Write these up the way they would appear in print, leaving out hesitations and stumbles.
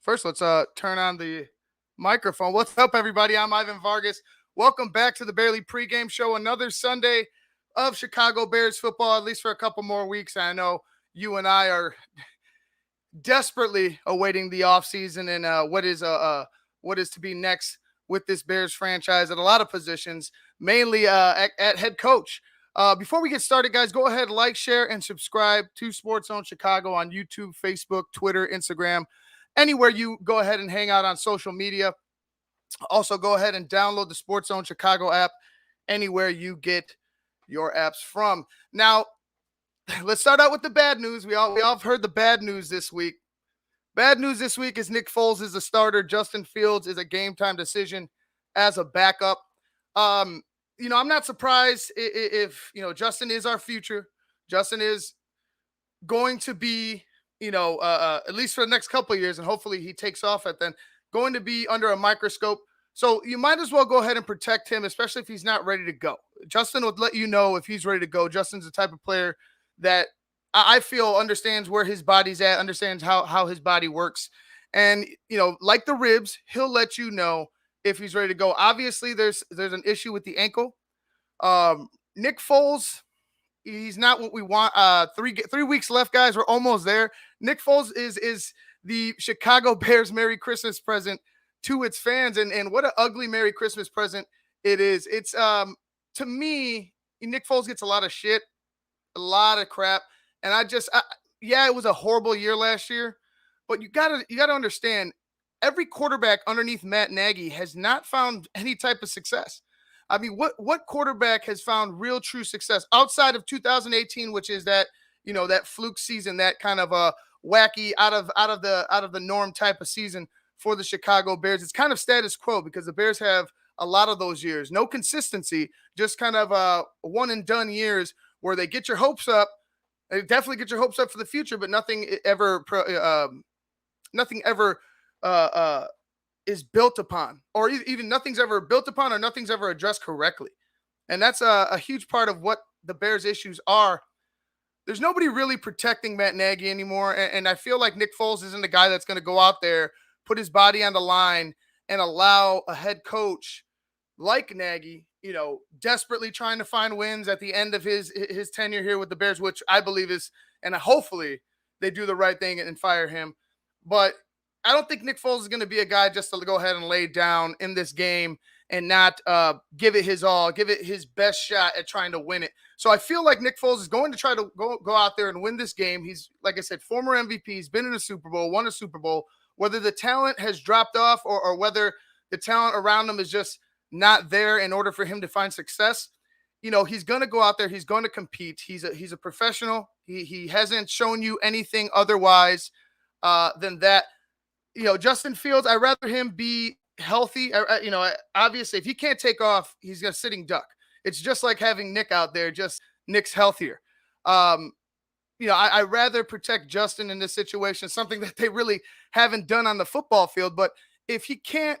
First, let's turn on the microphone. What's up, everybody? I'm Ivan Vargas. Welcome back to the Barely Pregame Show. Another Sunday of Chicago Bears football, at least for a couple more weeks. I know you and I are desperately awaiting the offseason and what is to be next with this Bears franchise at a lot of positions, mainly at head coach. Before we get started, guys, go ahead, like, share, and subscribe to Sports Zone Chicago on YouTube, Facebook, Twitter, Instagram, anywhere you go ahead and hang out on social media. Also, go ahead and download the Sports Zone Chicago app anywhere you get your apps from. Now, let's start out with the bad news. We all have heard the bad news this week. Bad news this week is Nick Foles is the starter. Justin Fields is a game time decision as a backup. I'm not surprised if Justin is our future. Justin is going to be, at least for the next couple of years, and hopefully he takes off at then, going to be under a microscope. So you might as well go ahead and protect him, especially if he's not ready to go. Justin would let you know if he's ready to go. Justin's the type of player that I feel understands where his body's at, understands how his body works. And, like the ribs, he'll let you know if he's ready to go. Obviously, there's an issue with the ankle. Nick Foles, he's not what we want. 3 weeks left, guys. We're almost there. Nick Foles is the Chicago Bears Merry Christmas present to its fans. And what an ugly Merry Christmas present it is. It's to me, Nick Foles gets a lot of shit, a lot of crap. And it was a horrible year last year, but you gotta understand, every quarterback underneath Matt Nagy has not found any type of success. I mean, what quarterback has found real true success outside of 2018, which is that fluke season, that kind of a wacky out of the norm type of season for the Chicago Bears. It's kind of status quo because the Bears have a lot of those years, no consistency, just kind of one and done years where they get your hopes up. They definitely get your hopes up for the future, but nothing ever is built upon, or even nothing's ever built upon, or nothing's ever addressed correctly. And that's a huge part of what the Bears' issues are. There's nobody really protecting Matt Nagy anymore, and I feel like Nick Foles isn't the guy that's going to go out there, put his body on the line, and allow a head coach like Nagy, desperately trying to find wins at the end of his tenure here with the Bears, which I believe is, and hopefully they do the right thing and fire him. But I don't think Nick Foles is going to be a guy just to go ahead and lay down in this game and not give it his all, give it his best shot at trying to win it. So I feel like Nick Foles is going to try to go out there and win this game. He's, like I said, former MVP. He's been in a Super Bowl, won a Super Bowl. Whether the talent has dropped off or whether the talent around him is just not there in order for him to find success, he's going to go out there. He's going to compete. He's a professional. He hasn't shown you anything otherwise than that. Justin Fields, I'd rather him be healthy. Obviously, if he can't take off, he's a sitting duck. It's just like having Nick out there, just Nick's healthier. I'd rather protect Justin in this situation, something that they really haven't done on the football field. But if he can't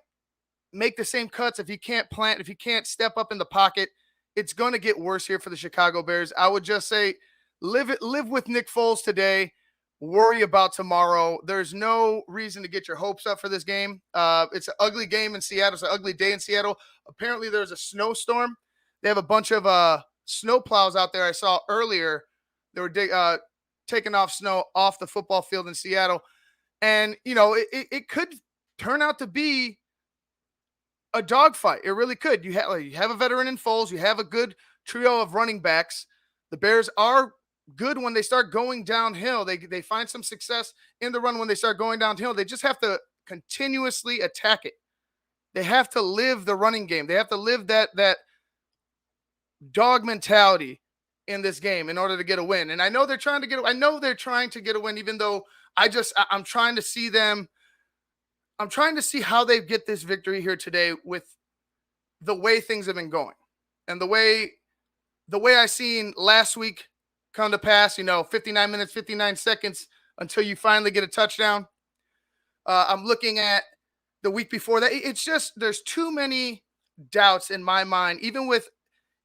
make the same cuts, if he can't plant, if he can't step up in the pocket, it's going to get worse here for the Chicago Bears. I would just say live with Nick Foles today. Worry about tomorrow. There's no reason to get your hopes up for this game. It's an ugly game in Seattle. It's an ugly day in Seattle. Apparently, there's a snowstorm. They have a bunch of snow plows out there. I saw earlier they were taking off snow off the football field in Seattle. And, it could turn out to be a dogfight. It really could. You have a veteran in Foles. You have a good trio of running backs. The Bears are good when they start going downhill. They find some success in the run when they start going downhill. They just have to continuously attack it. They have to live the running game. They have to live that dog mentality in this game in order to get a win. And I know they're trying to get a win, even though I'm trying to see them. I'm trying to see how they get this victory here today with the way things have been going and the way I seen last week come to pass, 59 minutes, 59 seconds until you finally get a touchdown. I'm looking at the week before that. It's just, there's too many doubts in my mind, even with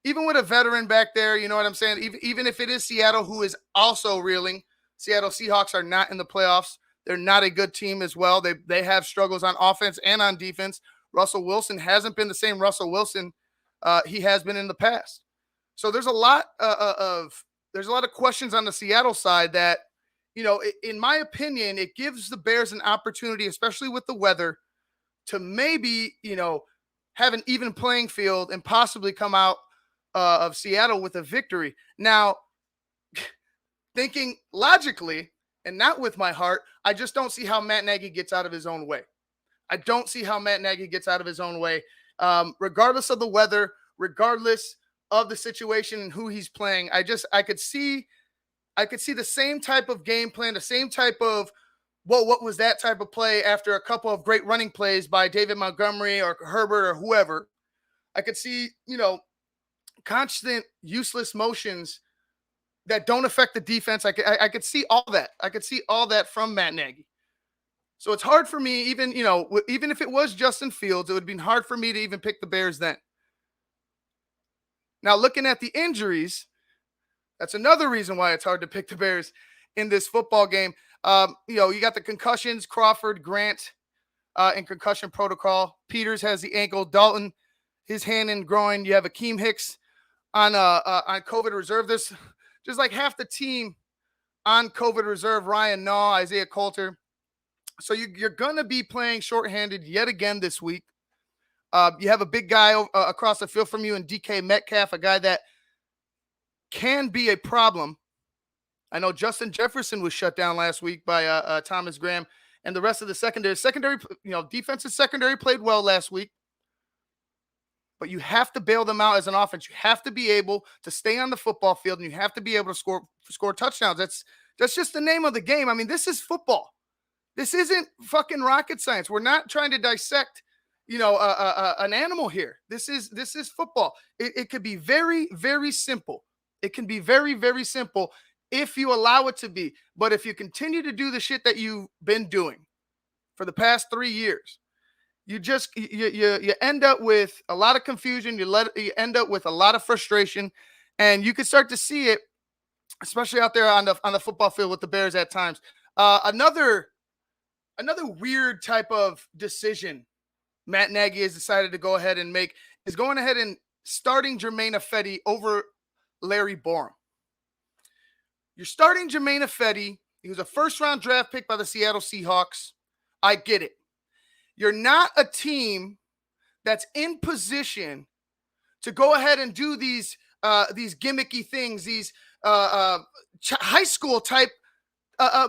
a veteran back there, you know what I'm saying? Even if it is Seattle, who is also reeling. Seattle Seahawks are not in the playoffs. They're not a good team as well. They have struggles on offense and on defense. Russell Wilson hasn't been the same Russell Wilson he has been in the past. So there's a lot of questions on the Seattle side that, in my opinion, it gives the Bears an opportunity, especially with the weather, to maybe, have an even playing field and possibly come out of Seattle with a victory. Now, thinking logically and not with my heart, I just don't see how Matt Nagy gets out of his own way. I don't see how Matt Nagy gets out of his own way, regardless of the weather, regardless of the situation and who he's playing. I could see the same type of game plan, the same type of, what was that type of play after a couple of great running plays by David Montgomery or Herbert or whoever. I could see, constant useless motions that don't affect the defense. I could see all that. I could see all that from Matt Nagy. So it's hard for me, even if it was Justin Fields, it would be hard for me to even pick the Bears then. Now, looking at the injuries, that's another reason why it's hard to pick the Bears in this football game. You got the concussions, Crawford, Grant, in concussion protocol. Peters has the ankle. Dalton, his hand and groin. You have Akeem Hicks on COVID reserve. There's just like half the team on COVID reserve. Ryan Naw, Isaiah Coulter. So you're going to be playing shorthanded yet again this week. You have a big guy across the field from you in DK Metcalf, a guy that can be a problem. I know Justin Jefferson was shut down last week by Thomas Graham and the rest of the secondary. Defensive secondary played well last week. But you have to bail them out as an offense. You have to be able to stay on the football field, and you have to be able to score touchdowns. That's just the name of the game. I mean, this is football. This isn't fucking rocket science. We're not trying to dissect, an animal here. This is football. It could be very, very simple. It can be very, very simple if you allow it to be. But if you continue to do the shit that you've been doing for the past 3 years, you end up with a lot of confusion. You end up with a lot of frustration, and you can start to see it, especially out there on the football field with the Bears at times. Another weird type of decision Matt Nagy has decided to go ahead and make is going ahead and starting Germain Ifedi over Larry Borom. You're starting Germain Ifedi. He was a first-round draft pick by the Seattle Seahawks. I get it. You're not a team that's in position to go ahead and do these gimmicky things, these high school type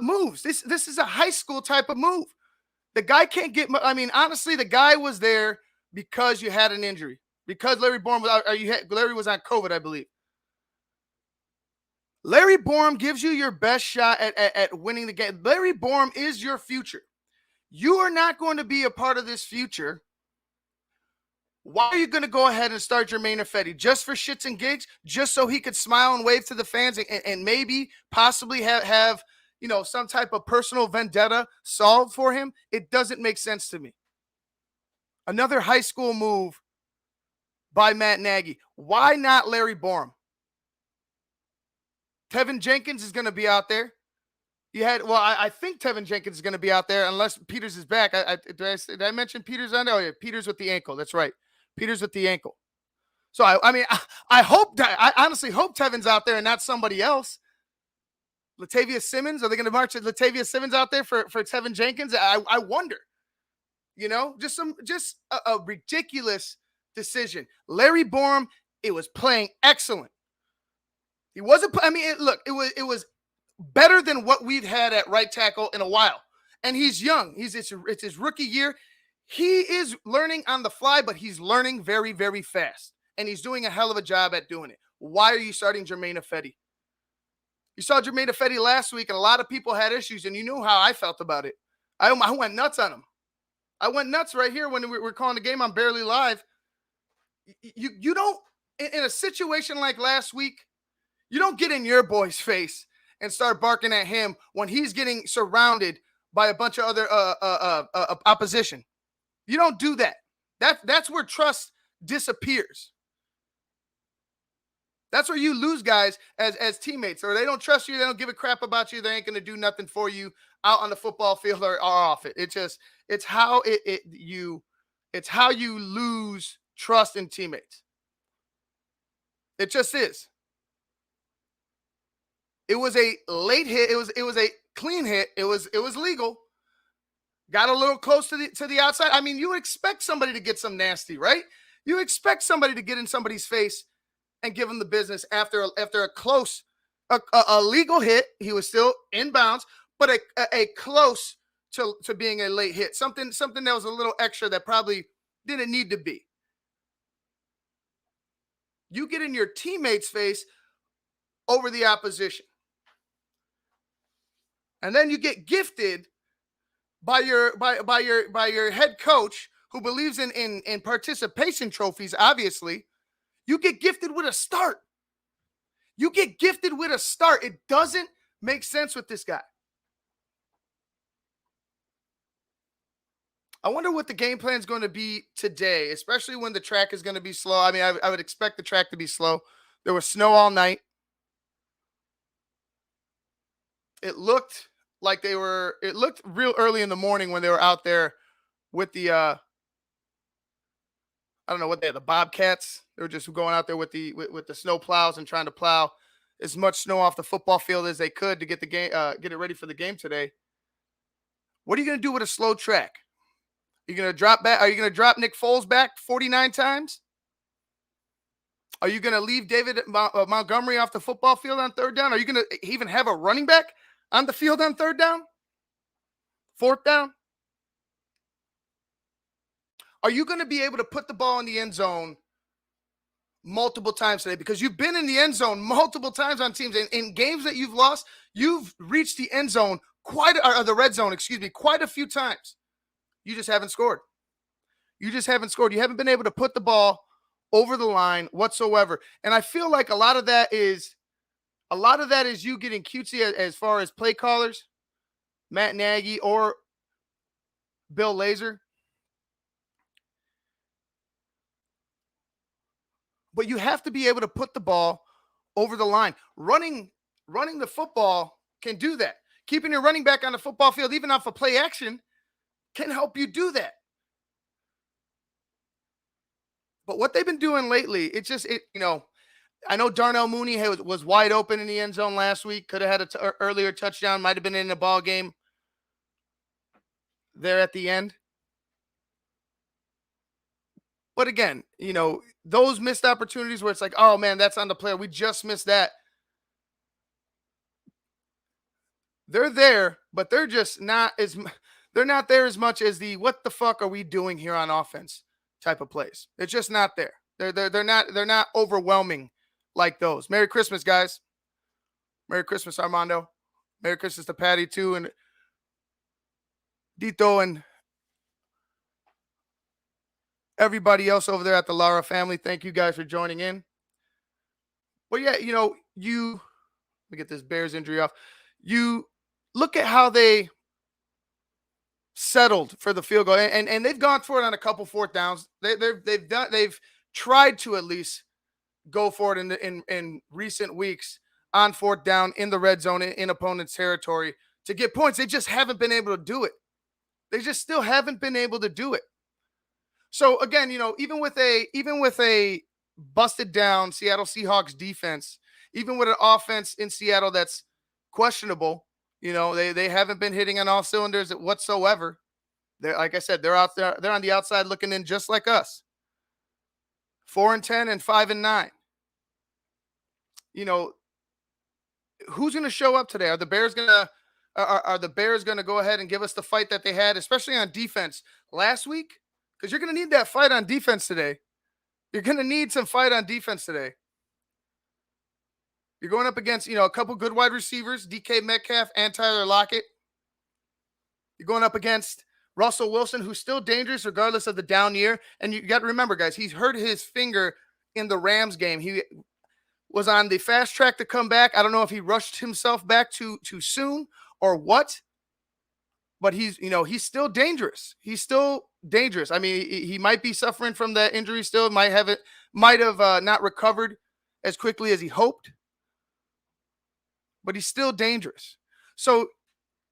moves. This is a high school type of move. The guy can't get. I mean, honestly, the guy was there because you had an injury. Because Larry Borom was out. Larry was on COVID, I believe. Larry Borom gives you your best shot at winning the game. Larry Borom is your future. You are not going to be a part of this future. Why are you going to go ahead and start Germain Ifedi? Just for shits and gigs? Just so he could smile and wave to the fans and maybe possibly have some type of personal vendetta solved for him? It doesn't make sense to me. Another high school move by Matt Nagy. Why not Larry Borom? Tevin Jenkins is going to be out there. I think Tevin Jenkins is going to be out there unless Peters is back. Did I mention Peters? Oh, yeah, Peters with the ankle. That's right. Peters with the ankle. So, I honestly hope Tevin's out there and not somebody else. Latavius Simmons, are they going to march Latavius Simmons out there for Tevin Jenkins? I wonder. Just a ridiculous decision. Larry Borom, it was playing excellent. He wasn't. It was better than what we've had at right tackle in a while. And he's young. It's his rookie year. He is learning on the fly, but he's learning very, very fast. And he's doing a hell of a job at doing it. Why are you starting Germain Ifedi? You saw Germain Ifedi last week, and a lot of people had issues, and you knew how I felt about it. I went nuts on him. I went nuts right here when we were calling the game on Barely Live. You don't, in a situation like last week, you don't get in your boy's face and start barking at him when he's getting surrounded by a bunch of other opposition. You don't do that. That's where trust disappears. That's where you lose guys as teammates, or they don't trust you. They don't give a crap about you. They ain't going to do nothing for you out on the football field or off it. It's how it's how you lose trust in teammates. It just is. It was a late hit. It was a clean hit. It was legal. Got a little close to the outside. I mean, you expect somebody to get some nasty, right? You expect somebody to get in somebody's face and give them the business after a close, a legal hit. He was still in bounds, but a close to being a late hit. Something that was a little extra that probably didn't need to be. You get in your teammate's face over the opposition. And then you get gifted by your head coach who believes in participation trophies. Obviously, you get gifted with a start. You get gifted with a start. It doesn't make sense with this guy. I wonder what the game plan is going to be today, especially when the track is going to be slow. I mean, I would expect the track to be slow. There was snow all night. It looked like it looked real early in the morning when they were out there with the, I don't know what they had, the Bobcats. They were just going out there with the snow plows and trying to plow as much snow off the football field as they could to get the game, get it ready for the game today. What are you going to do with a slow track? Are you going to drop back? Are you going to drop Nick Foles back 49 times? Are you going to leave David Montgomery off the football field on third down? Are you going to even have a running back on the field on third down? Fourth down? Are you going to be able to put the ball in the end zone multiple times today? Because you've been in the end zone multiple times on teams. In games that you've lost, you've reached the end zone or the red zone, quite a few times. You just haven't scored. You haven't been able to put the ball over the line whatsoever. And I feel like a lot of that is you getting cutesy as far as play callers, Matt Nagy or Bill Lazor. But you have to be able to put the ball over the line. Running the football can do that. Keeping your running back on the football field, even off a play action, can help you do that. But what they've been doing lately, I know Darnell Mooney was wide open in the end zone last week. Could have had an earlier touchdown. Might have been in the ball game there at the end. But again, those missed opportunities where it's like, oh man, that's on the player. We just missed that. They're there, but they're not there as much as the what the fuck are we doing here on offense type of plays. It's just not there. They're not overwhelming like those. Merry Christmas, guys. Merry Christmas, Armando. Merry Christmas to Patty too, and Dito and everybody else over there at the Lara family. Thank you guys for joining in. But yeah, let me get this Bears injury off. You look at how they settled for the field goal, and they've gone for it on a couple fourth downs. They've tried to at least go for it in recent weeks on fourth down in the red zone in opponent's territory to get points. They just haven't been able to do it. They just still haven't been able to do it. So again, even with a busted down Seattle Seahawks defense, even with an offense in Seattle that's questionable, they haven't been hitting on all cylinders whatsoever. Like I said, they're out there. They're on the outside looking in just like us. 4-10 and 5-9. Who's going to show up today? Are the Bears going to go ahead and give us the fight that they had, especially on defense last week? Because you're going to need that fight on defense today. You're going to need some fight on defense today. You're going up against, a couple good wide receivers, DK Metcalf and Tyler Lockett. You're going up against Russell Wilson, who's still dangerous regardless of the down year. And you got to remember, guys, he's hurt his finger in the Rams game. He was on the fast track to come back. I don't know if he rushed himself back too soon or what. But he's still dangerous. He's still dangerous. I mean, he might be suffering from that injury still. Might have not recovered as quickly as he hoped. But he's still dangerous. So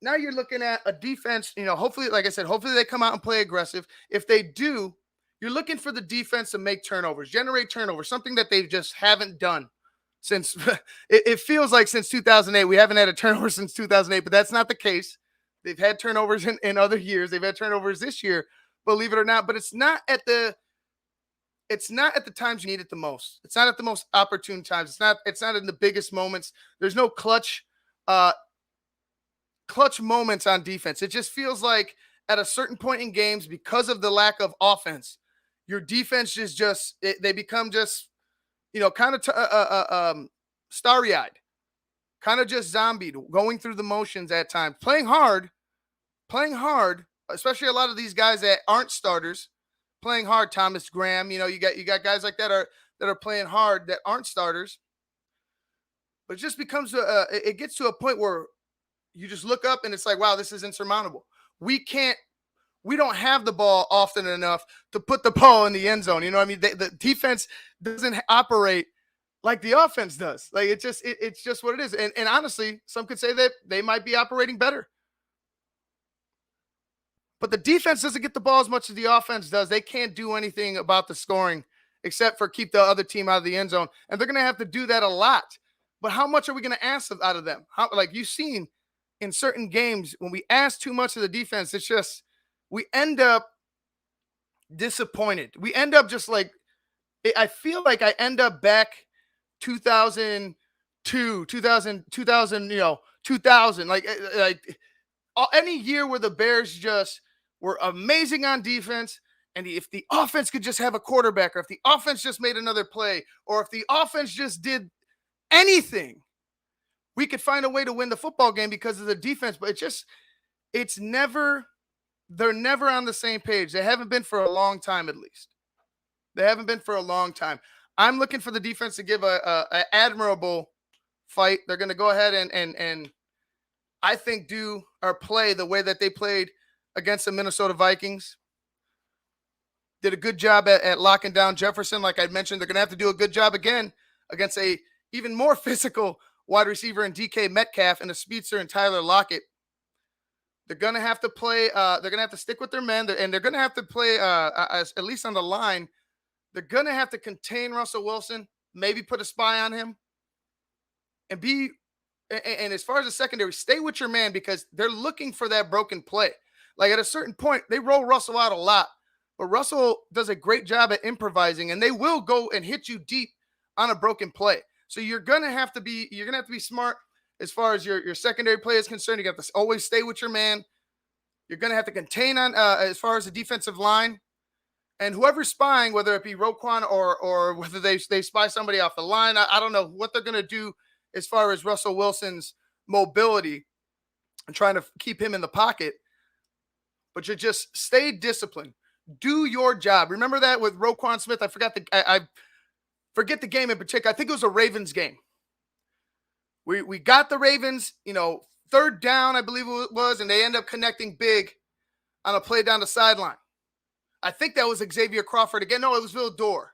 now you're looking at a defense, hopefully, like I said, hopefully they come out and play aggressive. If they do, you're looking for the defense to make turnovers, generate turnovers, something that they just haven't done since it feels like since 2008. We haven't had a turnover since 2008, but that's not the case. They've had turnovers in other years. They've had turnovers this year, believe it or not, but it's not at the times you need it the most. It's not at the most opportune times. It's not in the biggest moments. There's no clutch moments on defense. It just feels like at a certain point in games, because of the lack of offense, your defense they become just, kind of starry-eyed, kind of just zombied, going through the motions at times, playing hard, especially a lot of these guys that aren't starters, playing hard. Thomas Graham, you got guys like that are playing hard that aren't starters. But it just becomes it gets to a point where you just look up and it's like, wow, this is insurmountable. We don't have the ball often enough to put the ball in the end zone. You know what I mean? The defense doesn't operate like the offense does. Like it's just what it is. And honestly, some could say that they might be operating better. But the defense doesn't get the ball as much as the offense does. They can't do anything about the scoring except for keep the other team out of the end zone. And they're going to have to do that a lot. But how much are we going to ask out of them? Like you've seen in certain games, when we ask too much of the defense, it's just we end up disappointed. We end up just like, I feel like I end up back 2002, 2000, 2000, like any year where the Bears just were amazing on defense. And if the offense could just have a quarterback, or if the offense just made another play, or if the offense just did anything, we could find a way to win the football game because of the defense. But they're never on the same page. They haven't been for a long time, at least. They haven't been for a long time. I'm looking for the defense to give a admirable fight. They're going to go ahead and I think do or play the way that they played against the Minnesota Vikings. Did a good job at locking down Jefferson. Like I mentioned, they're going to have to do a good job again against a even more physical wide receiver in DK Metcalf and a speedster in Tyler Lockett. They're going to have to play. They're going to have to stick with their men, and they're going to have to play, at least on the line. They're going to have to contain Russell Wilson, maybe put a spy on him, and as far as the secondary, stay with your man because they're looking for that broken play. Like at a certain point, they roll Russell out a lot, but Russell does a great job at improvising, and they will go and hit you deep on a broken play. So you're gonna have to be smart as far as your secondary play is concerned. You got to always stay with your man. You're gonna have to contain on as far as the defensive line, and whoever's spying, whether it be Roquan or whether they spy somebody off the line. I don't know what they're gonna do as far as Russell Wilson's mobility and trying to keep him in the pocket. But you just stay disciplined. Do your job. Remember that with Roquan Smith. I forget the game in particular. I think it was a Ravens game. We got the Ravens, third down, I believe it was, and they end up connecting big on a play down the sideline. I think that was Xavier Crawford again. No, it was Vildor.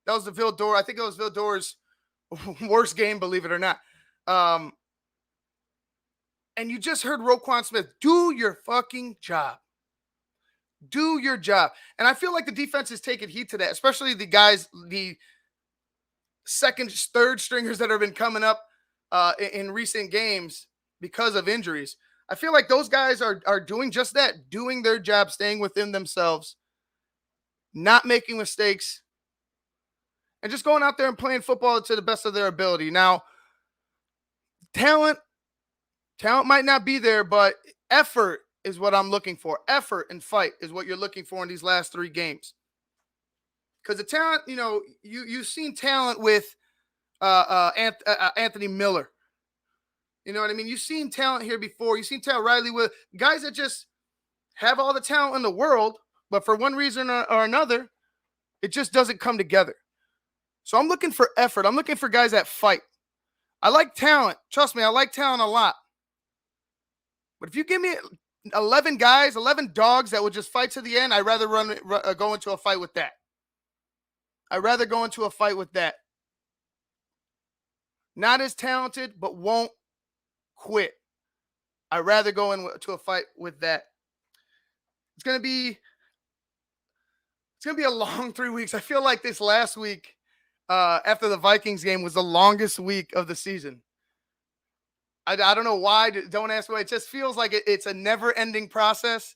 That was the Vildor. I think it was Vildor's worst game, believe it or not. And you just heard Roquan Smith, do your fucking job. Do your job. And I feel like the defense is taking heed to that, especially the guys, the second, third stringers that have been coming up in recent games because of injuries. I feel like those guys are doing just that, doing their job, staying within themselves, not making mistakes, and just going out there and playing football to the best of their ability. Now, talent might not be there, but effort is what I'm looking for. Effort and fight is what you're looking for in these last three games. Because the talent, you've seen talent with Anthony Miller. You know what I mean? You've seen talent here before. You've seen talent Riley with guys that just have all the talent in the world, but for one reason or another, it just doesn't come together. So I'm looking for effort. I'm looking for guys that fight. I like talent. Trust me, I like talent a lot. But if you give me 11 guys, 11 dogs that will just fight to the end, I'd rather go into a fight with that. I'd rather go into a fight with that. Not as talented, but won't quit. I'd rather go into a fight with that. It's gonna be a long 3 weeks. I feel like this last week, after the Vikings game, was the longest week of the season. I don't know why. Don't ask why. It just feels like it's a never-ending process,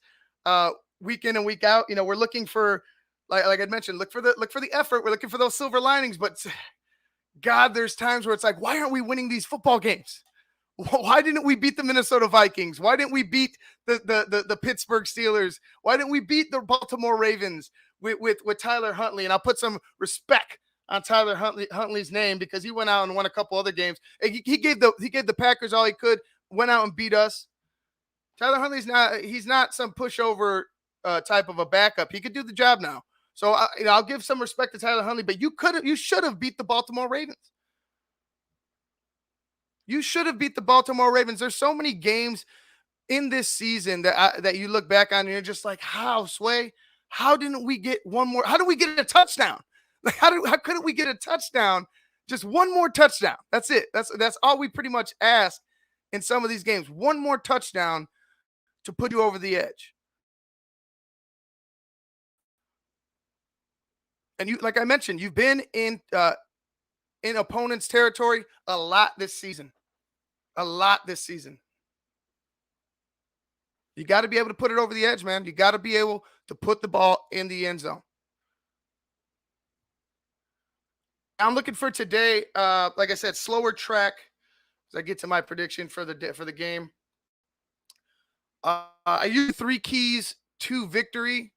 week in and week out. We're looking for, like I mentioned, look for the effort. We're looking for those silver linings. But God, there's times where it's like, why aren't we winning these football games? Why didn't we beat the Minnesota Vikings? Why didn't we beat the Pittsburgh Steelers? Why didn't we beat the Baltimore Ravens with Tyler Huntley? And I'll put some respect on Tyler Huntley's name because he went out and won a couple other games. He gave the Packers all he could, went out and beat us. Tyler Huntley's not some pushover type of a backup. He could do the job now. So I'll give some respect to Tyler Huntley, but you should have beat the Baltimore Ravens. You should have beat the Baltimore Ravens. There's so many games in this season that you look back on and you're just like, how, Sway? How didn't we get one more? How did we get a touchdown? Like, how couldn't we get a touchdown? Just one more touchdown. That's it. That's all we pretty much ask in some of these games. One more touchdown to put you over the edge. And you, like I mentioned, you've been in opponents' territory a lot this season. A lot this season. You got to be able to put it over the edge, man. You got to be able to put the ball in the end zone. I'm looking for today, like I said, slower track as I get to my prediction for the game. I use 3 keys to victory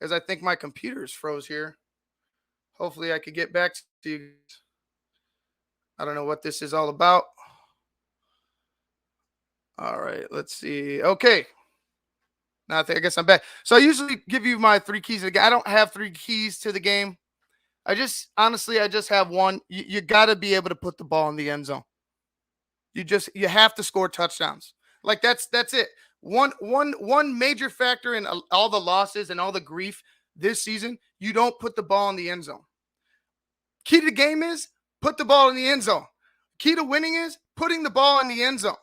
as I think my computer is froze here. Hopefully I could get back to you. I don't know what this is all about. All right, let's see. Okay. Now I guess I'm back. So I usually give you my 3 keys to the game. I don't have 3 keys to the game. I just have one. You got to be able to put the ball in the end zone. You have to score touchdowns. Like that's it. One major factor in all the losses and all the grief this season, you don't put the ball in the end zone. Key to the game is put the ball in the end zone. Key to winning is putting the ball in the end zone.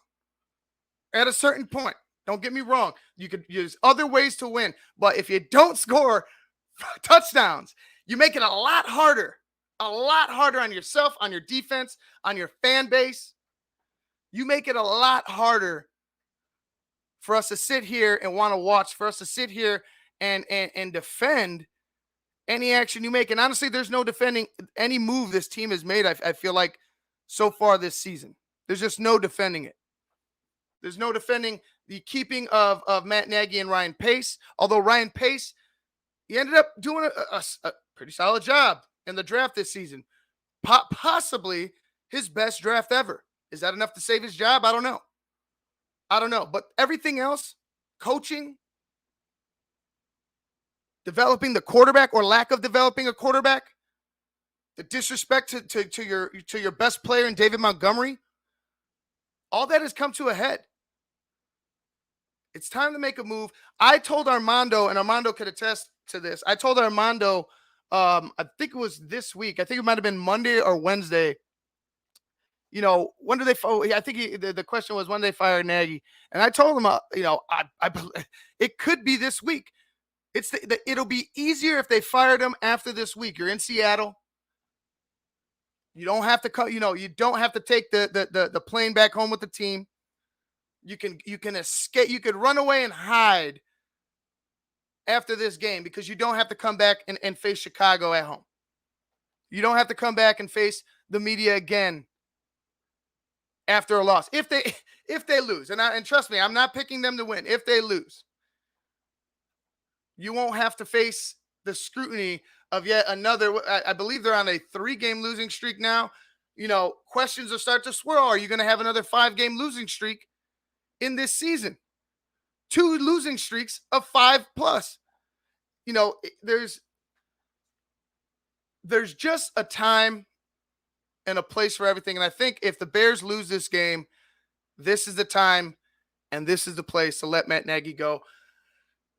At a certain point, don't get me wrong, you could use other ways to win, but if you don't score touchdowns, you make it a lot harder on yourself, on your defense, on your fan base. You make it a lot harder for us to sit here and want to watch, for us to sit here and defend any action you make. And honestly, there's no defending any move this team has made, I feel like, so far this season. There's just no defending it. There's no defending the keeping of Matt Nagy and Ryan Pace, although Ryan Pace, he ended up doing a pretty solid job in the draft this season. Possibly his best draft ever. Is that enough to save his job? I don't know. But everything else, coaching, developing the quarterback or lack of developing a quarterback, the disrespect to your best player in David Montgomery, all that has come to a head. It's time to make a move. I told Armando, and Armando could attest to this. I told Armando, I think it was this week. I think it might have been Monday or Wednesday. When do they? I think the question was when they fire Nagy, and I told him, it could be this week. It'll be easier if they fired him after this week. You're in Seattle. You don't have to you don't have to take the plane back home with the team. You can escape. You could run away and hide after this game because you don't have to come back and face Chicago at home. You don't have to come back and face the media again after a loss. If they lose, and trust me, I'm not picking them to win. If they lose, you won't have to face the scrutiny of yet another. I believe they're on a 3-game losing streak now. Questions will start to swirl. Are you going to have another 5-game losing streak in this season? 2 losing streaks of 5+. There's just a time and a place for everything. And I think if the Bears lose this game, this is the time and this is the place to let Matt Nagy go.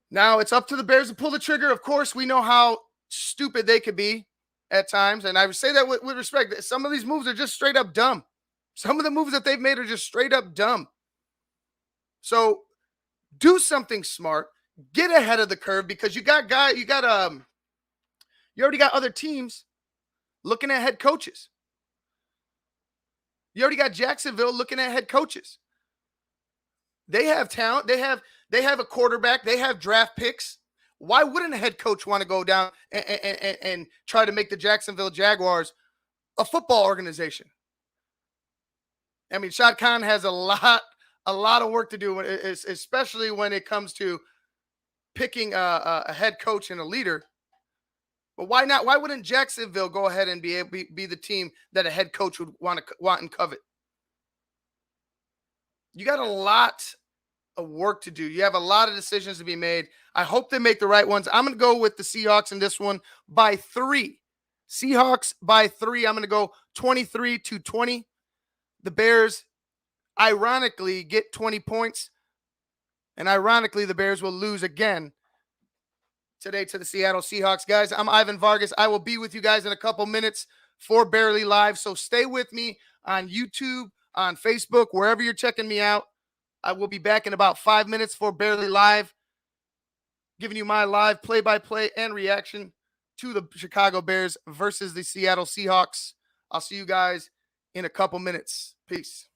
Now it's up to the Bears to pull the trigger. Of course, we know how stupid they could be at times. And I would say that with respect. Some of these moves are just straight up dumb. Some of the moves that they've made are just straight up dumb. So do something smart. Get ahead of the curve because you already got other teams looking at head coaches. You already got Jacksonville looking at head coaches. They have talent. They have a quarterback. They have draft picks. Why wouldn't a head coach want to go down and try to make the Jacksonville Jaguars a football organization? I mean, Shad Khan has a lot of work to do, especially when it comes to picking a head coach and a leader. But why not? Why wouldn't Jacksonville go ahead and be the team that a head coach would want and covet? You got a lot of work to do. You have a lot of decisions to be made. I hope they make the right ones. I'm going to go with the Seahawks in this one by 3. Seahawks by 3. I'm going to go 23-20. The Bears, ironically, get 20 points. And ironically, the Bears will lose again today to the Seattle Seahawks. Guys, I'm Ivan Vargas. I will be with you guys in a couple minutes for Barely Live. So stay with me on YouTube, on Facebook, wherever you're checking me out. I will be back in about 5 minutes for Barely Live, giving you my live play-by-play and reaction to the Chicago Bears versus the Seattle Seahawks. I'll see you guys in a couple minutes. Peace.